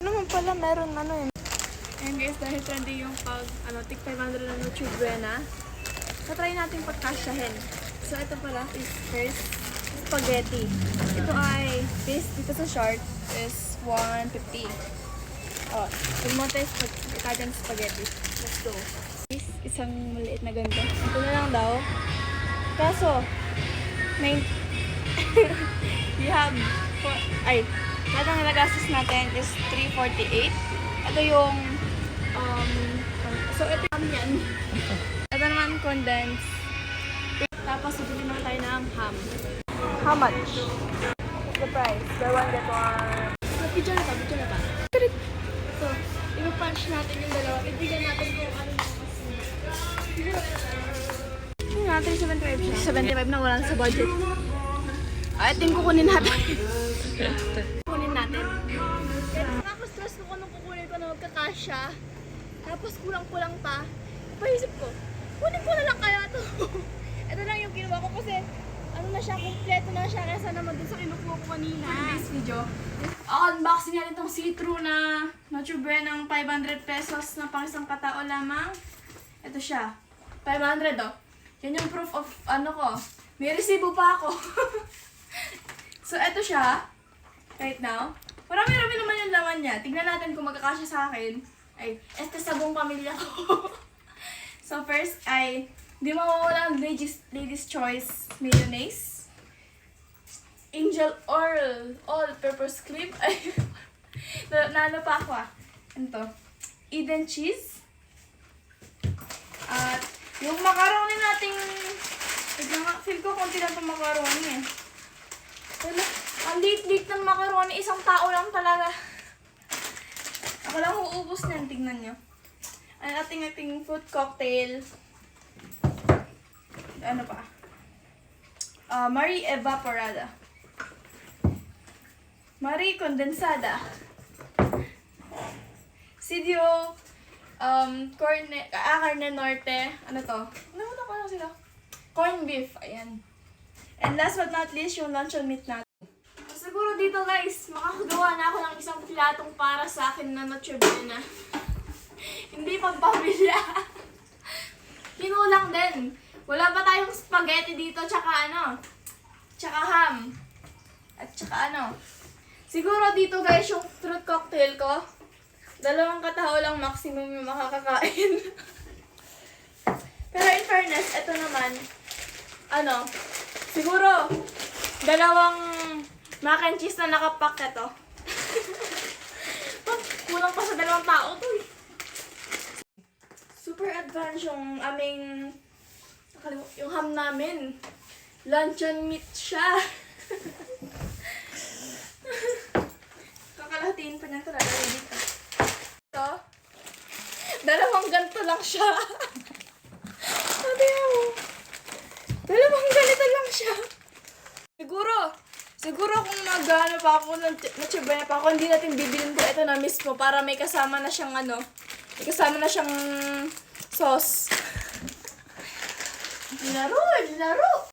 Ano naman pala, meron yun. Ayan guys, dahil trendy yung tig 500 na Noche Buena, try natin pagkasyahin. So, ito pala is first, spaghetti. Ito ay, based dito sa short, is 150. Oh, pag mo tayo Italian spaghetti. Let's go. Isang maliit na ganito. Ito na lang daw. Kaso, we have, lahat ng nagastos natin is 348. Ito yung, so ito yung yan. Ito naman condensed. Tapos, bibili naman tayo ng ham. How much? What's the price? Buy one, get one. So, video na ta. So, ipapunch natin yung dalawa. Ibigyan natin kung ano yung mas. Hindi natin 75 siya. 75 na walang sa budget. Ito yung kukunin natin. Kukunin natin. Nakaka-stress ko kung anong kukunin ko na magkakasya. Tapos kulang-kulang pa. Paisip ko, kunin ko na lang kaya to. Ito lang yung kinuha ko kasi ano na siya, kompleto na siya kaysa naman dun sa kinukuha ko kanina. For this video, unboxing natin itong see-through na Noche Buena ng 500 pesos na pang isang katao lamang. Ito siya. 500 oh. Yan yung proof of ko. May resibo pa ako. So, ito siya. Right now. Marami-rami naman yung laman niya. Tignan natin kung magkakasya sa akin. Este sa buong pamilya ko. So, first ay, di mawawala ang ladies choice mayonnaise. Angel Oil all-purpose cream. Ay, nano pa ako Ito. Eden cheese. At, yung macaroni nating, feel ko konti lang itong macaroni eh. Ang liit-liit ng macaroni, isang tao lang talaga. Ako lang uubos niyan, tignan nyo. Ang ating fruit cocktail. Ano pa? Marie Evaporada. Marie Condensada. Sidio Carne Norte. Ano to? Ano ko lang sila? Corn beef. Ayan. And last but not least, yung luncheon meat natin. Siguro dito guys, makakagawa na ako ng isang platong para sa akin na Noche Buena. Hindi pampamilya. Kinulang din. Wala pa tayong spaghetti dito, tsaka ham. At tsaka siguro dito guys, yung fruit cocktail ko, 2 katao lang maximum yung makakakain. Pero in fairness, ito naman, siguro, 2 mac and cheese na nakapack ito. Kulang pa sa 2 tao to eh. Super advanced yung aming, yung ham namin. Luncheon meat siya. Kakalahatiin pa niya ito, lalagay dito. Ito, 2 ganito lang siya. Sabi mo, 2 ganito lang siya. Siguro kung mag-ano pa ako, Noche Buena pa ako, hindi natin bibilin ko ito na mismo para may kasama na siyang may kasama na siyang sauce. Laro!